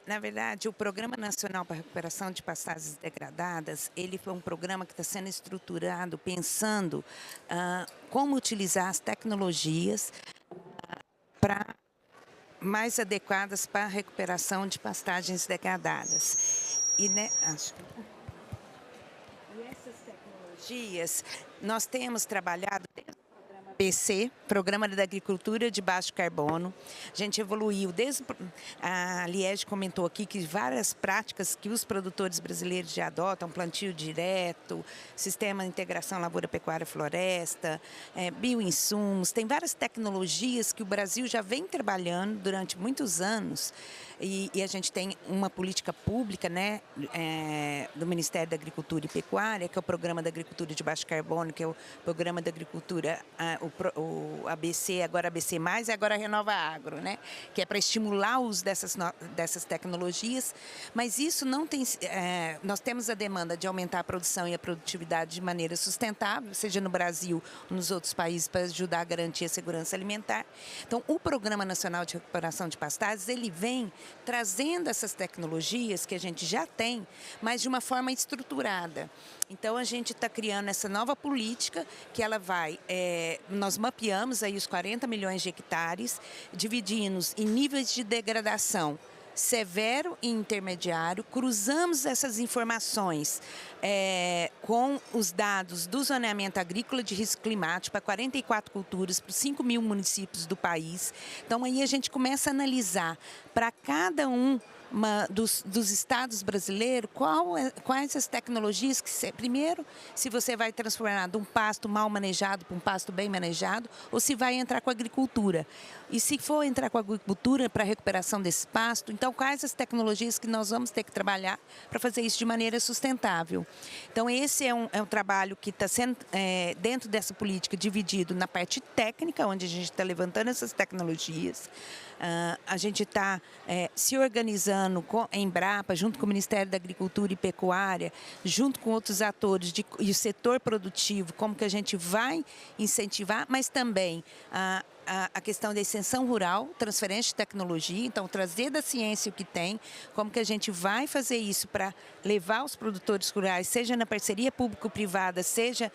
Na verdade, o Programa Nacional para a Recuperação de Pastagens Degradadas, ele foi um programa que está sendo estruturado pensando como utilizar as tecnologias mais adequadas para a recuperação de pastagens degradadas. E essas tecnologias, nós temos trabalhado PC, Programa da Agricultura de Baixo Carbono. A gente evoluiu desde... A Liege comentou aqui que várias práticas que os produtores brasileiros já adotam, plantio direto, sistema de integração lavoura, pecuária, floresta, bioinsumos, tem várias tecnologias que o Brasil já vem trabalhando durante muitos anos e a gente tem uma política pública, né, do Ministério da Agricultura e Pecuária, que é o Programa da Agricultura de Baixo Carbono, que é o Programa da Agricultura, o ABC, agora ABC+, e agora Renova Agro, né? Que é para estimular o uso dessas tecnologias, mas isso não tem... nós temos a demanda de aumentar a produção e a produtividade de maneira sustentável, seja no Brasil ou nos outros países, para ajudar a garantir a segurança alimentar. Então, o Programa Nacional de Recuperação de Pastagens, ele vem trazendo essas tecnologias que a gente já tem, mas de uma forma estruturada. Então, a gente está criando essa nova política que ela vai... nós mapeamos aí os 40 milhões de hectares, dividimos em níveis de degradação severo e intermediário, cruzamos essas informações com os dados do zoneamento agrícola de risco climático para 44 culturas, para 5 mil municípios do país. Então, aí a gente começa a analisar para cada dos estados brasileiros, quais as tecnologias que primeiro, se você vai transformar de um pasto mal manejado para um pasto bem manejado, ou se vai entrar com a agricultura. E se for entrar com a agricultura para a recuperação desse pasto, então quais as tecnologias que nós vamos ter que trabalhar para fazer isso de maneira sustentável. Então esse é um trabalho que está sendo, dentro dessa política, dividido na parte técnica, onde a gente está levantando essas tecnologias. A gente está se organizando com a Embrapa, junto com o Ministério da Agricultura e Pecuária, junto com outros atores e o setor produtivo, como que a gente vai incentivar, mas também a questão da extensão rural, transferência de tecnologia, então trazer da ciência o que tem, como que a gente vai fazer isso para levar os produtores rurais, seja na parceria público-privada, seja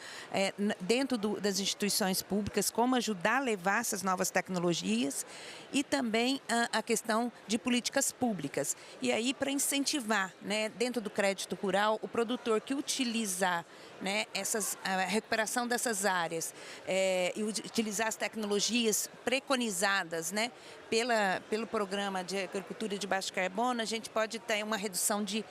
dentro das instituições públicas, como ajudar a levar essas novas tecnologias e também a questão de políticas públicas. E aí para incentivar, né, dentro do crédito rural, o produtor que utilizar, né, a recuperação dessas áreas e utilizar as tecnologias preconizadas, né, pelo Programa de Agricultura de Baixo Carbono, a gente pode ter uma redução de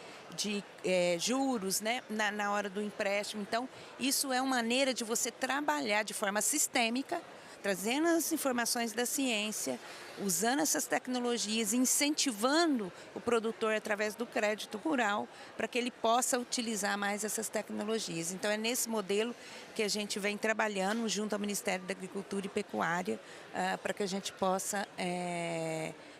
juros, né, na hora do empréstimo. Então, isso é uma maneira de você trabalhar de forma sistêmica, trazendo as informações da ciência, usando essas tecnologias, incentivando o produtor através do crédito rural para que ele possa utilizar mais essas tecnologias. Então, é nesse modelo que a gente vem trabalhando junto ao Ministério da Agricultura e Pecuária para que a gente possa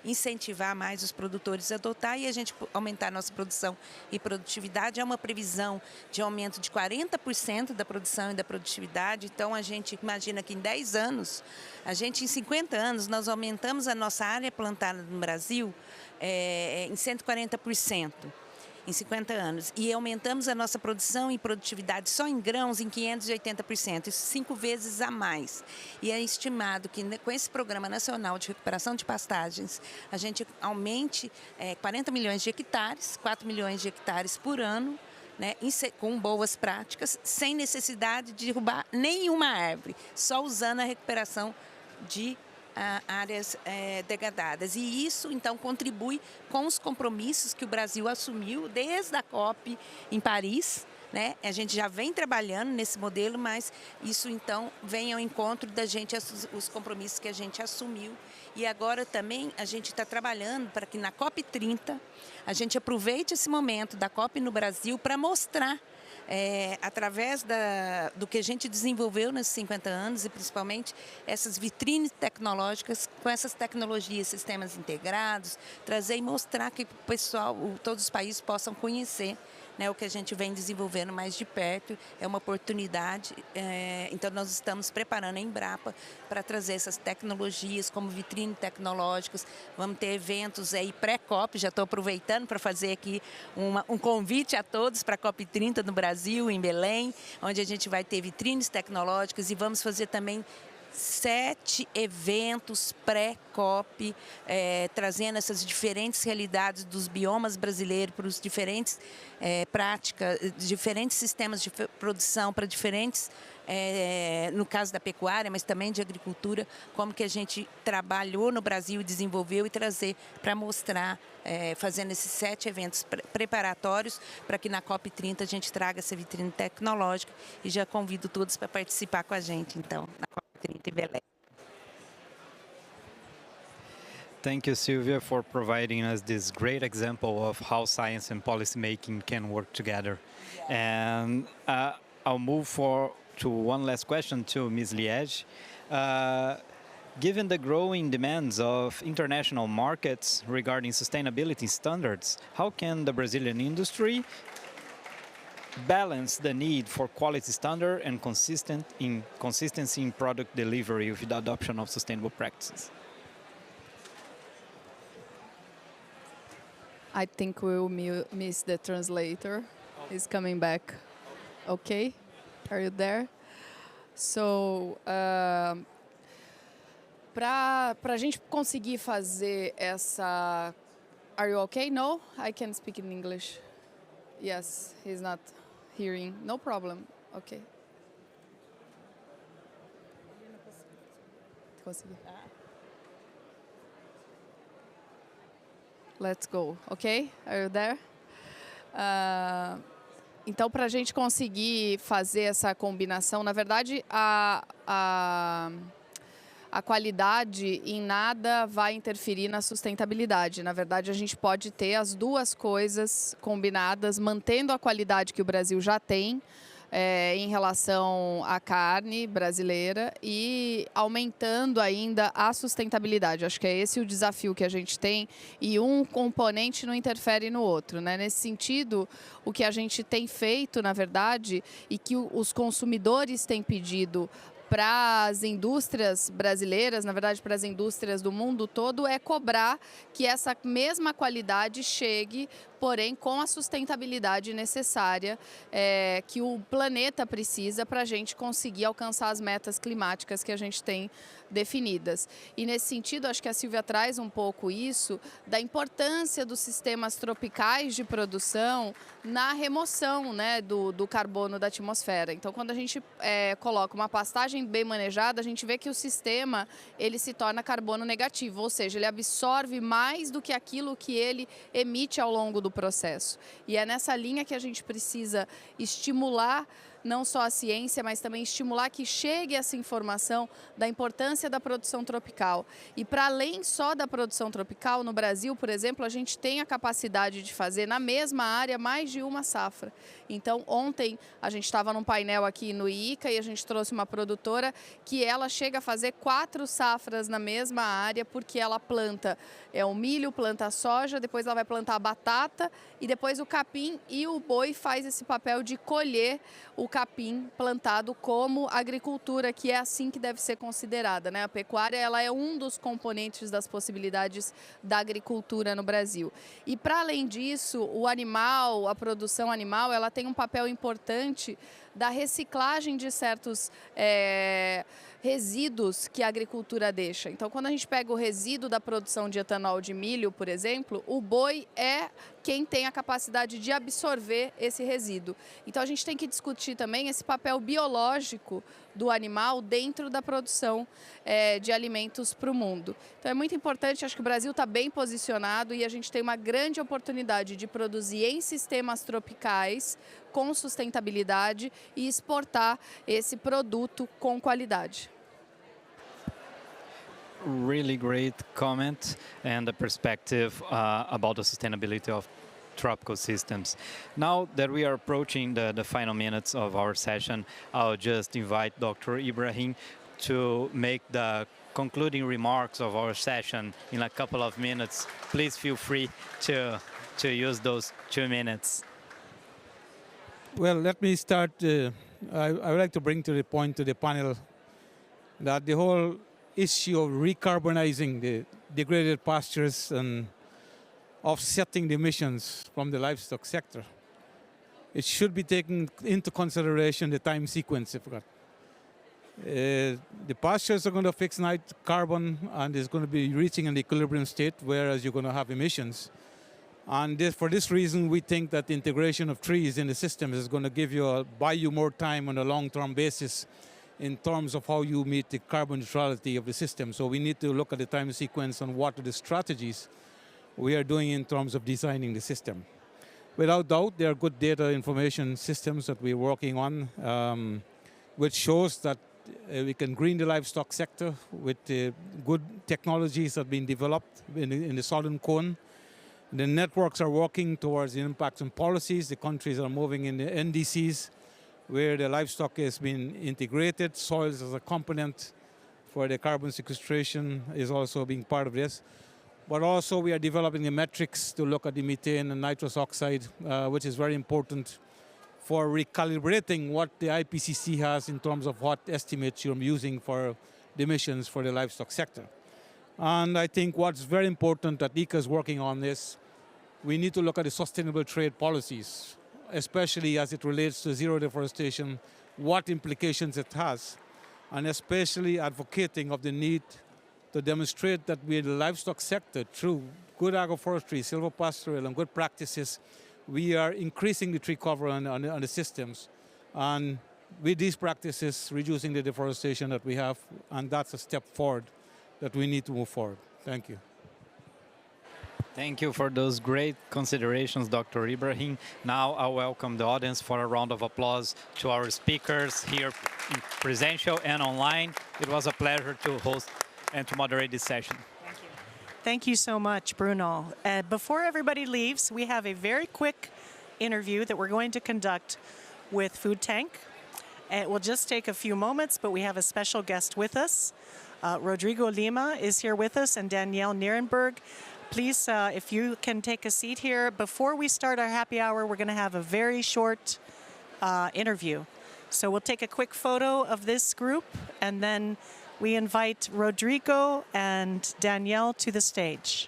incentivar mais os produtores a adotar e a gente aumentar a nossa produção e produtividade. É uma previsão de aumento de 40% da produção e da produtividade. Então, a gente imagina que em 10 anos, em 50 anos, nós aumentamos a nossa área plantada no Brasil em 140%. Em 50 anos. E aumentamos a nossa produção e produtividade só em grãos em 580%, isso 5 vezes a mais. E é estimado que com esse Programa Nacional de Recuperação de Pastagens, a gente aumente 40 milhões de hectares, 4 milhões de hectares por ano, né, com boas práticas, sem necessidade de derrubar nenhuma árvore, só usando a recuperação de áreas degradadas. E isso, então, contribui com os compromissos que o Brasil assumiu desde a COP em Paris, né? A gente já vem trabalhando nesse modelo, mas isso, então, vem ao encontro da gente, os compromissos que a gente assumiu. E agora também a gente está trabalhando para que na COP30 a gente aproveite esse momento da COP no Brasil para mostrar, através do que a gente desenvolveu nesses 50 anos, e principalmente essas vitrines tecnológicas, com essas tecnologias, sistemas integrados, trazer e mostrar que o pessoal, todos os países possam conhecer, né, o que a gente vem desenvolvendo mais de perto. É uma oportunidade, então nós estamos preparando a Embrapa para trazer essas tecnologias como vitrine tecnológicas. Vamos ter eventos aí pré-COP, já estou aproveitando para fazer aqui um convite a todos para a COP30 no Brasil, em Belém, onde a gente vai ter vitrines tecnológicas e vamos fazer também 7 eventos pré-COP, trazendo essas diferentes realidades dos biomas brasileiros para os diferentes práticas, diferentes sistemas de produção para diferentes, no caso da pecuária, mas também de agricultura, como que a gente trabalhou no Brasil e desenvolveu, e trazer para mostrar, fazendo esses 7 eventos preparatórios para que na COP30 a gente traga essa vitrine tecnológica, e já convido todos para participar com a gente, então, na COP30 em Belém. Thank you, Sylvia, for providing us this great example of how science and policymaking can work together. And I'll move to one last question to Ms. Liege. Given the growing demands of international markets regarding sustainability standards, how can the Brazilian industry balance the need for quality standard and consistency in product delivery with the adoption of sustainable practices? I think we'll miss the translator. He's coming back. Okay? Are you there? So, para a gente conseguir fazer essa... Are you okay? No? I can speak in English. Yes, he's not hearing. No problem. Okay. Consegui. Let's go, ok? Are you there? Então, para a gente conseguir fazer essa combinação, na verdade, a qualidade em nada vai interferir na sustentabilidade. Na verdade, a gente pode ter as duas coisas combinadas, mantendo a qualidade que o Brasil já tem, em relação à carne brasileira, e aumentando ainda a sustentabilidade. Acho que é esse o desafio que a gente tem, e um componente não interfere no outro, né? Nesse sentido, o que a gente tem feito, na verdade, e que os consumidores têm pedido para as indústrias brasileiras, na verdade para as indústrias do mundo todo, é cobrar que essa mesma qualidade chegue, porém com a sustentabilidade necessária que o planeta precisa para a gente conseguir alcançar as metas climáticas que a gente tem definidas. E nesse sentido, acho que a Sylvia traz um pouco isso, da importância dos sistemas tropicais de produção na remoção, né, do carbono da atmosfera. Então, quando a gente coloca uma pastagem bem manejada, a gente vê que o sistema ele se torna carbono negativo, ou seja, ele absorve mais do que aquilo que ele emite ao longo do processo. E é nessa linha que a gente precisa estimular não só a ciência, mas também estimular que chegue essa informação da importância da produção tropical. E para além só da produção tropical, no Brasil, por exemplo, a gente tem a capacidade de fazer na mesma área mais de uma safra. Então, ontem a gente estava num painel aqui no IICA e a gente trouxe uma produtora que ela chega a fazer 4 safras na mesma área, porque ela planta o milho, planta a soja, depois ela vai plantar a batata e depois o capim, e o boi faz esse papel de colher o capim plantado como agricultura, que é assim que deve ser considerada, né? A pecuária ela é um dos componentes das possibilidades da agricultura no Brasil. E para além disso, o animal, a produção animal, ela tem um papel importante da reciclagem de certos resíduos que a agricultura deixa. Então, quando a gente pega o resíduo da produção de etanol de milho, por exemplo, o boi é quem tem a capacidade de absorver esse resíduo. Então, a gente tem que discutir também esse papel biológico do animal dentro da produção de alimentos para o mundo. Então é muito importante, acho que o Brasil está bem posicionado e a gente tem uma grande oportunidade de produzir em sistemas tropicais com sustentabilidade e exportar esse produto com qualidade. Really great comment and the perspective about the sustainability of tropical systems. Now that we are approaching the final minutes of our session, I'll just invite Dr. Ibrahim to make the concluding remarks of our session in a couple of minutes. Please feel free to use those 2 minutes. Well, let me start. I would like to bring to the point to the panel that the whole issue of recarbonizing the degraded pastures and offsetting the emissions from the livestock sector, it should be taken into consideration the time sequence. The pastures are going to fix night carbon and it's going to be reaching an equilibrium state, whereas you're going to have emissions. And for this reason, we think that the integration of trees in the system is going to buy you more time on a long-term basis in terms of how you meet the carbon neutrality of the system. So we need to look at the time sequence and what are the strategies we are doing in terms of designing the system. Without doubt, there are good data information systems that we're working on, which shows that we can green the livestock sector with good technologies that have been developed in the southern cone. The networks are working towards the impacts on policies. The countries are moving in the NDCs, where the livestock has been integrated. Soils as a component for the carbon sequestration is also being part of this. But also we are developing the metrics to look at the methane and nitrous oxide, which is very important for recalibrating what the IPCC has in terms of what estimates you're using for the emissions for the livestock sector. And I think what's very important that ICA is working on this, we need to look at the sustainable trade policies, especially as it relates to zero deforestation, what implications it has, and especially advocating of the need to demonstrate that we in the livestock sector, through good agroforestry, silvopastoral, and good practices, we are increasing the tree cover on the systems. And with these practices, reducing the deforestation that we have, and that's a step forward that we need to move forward. Thank you. Thank you for those great considerations, Dr. Ibrahim. Now I welcome the audience for a round of applause to our speakers here in presential and online. It was a pleasure to host and to moderate this session. Thank you. Thank you so much, Bruno. Before everybody leaves, we have a very quick interview that we're going to conduct with Food Tank. It will just take a few moments, but we have a special guest with us. Rodrigo Lima is here with us, and Danielle Nierenberg. Please, if you can take a seat here. Before we start our happy hour, we're going to have a very short interview. So we'll take a quick photo of this group, and then we invite Rodrigo and Danielle to the stage.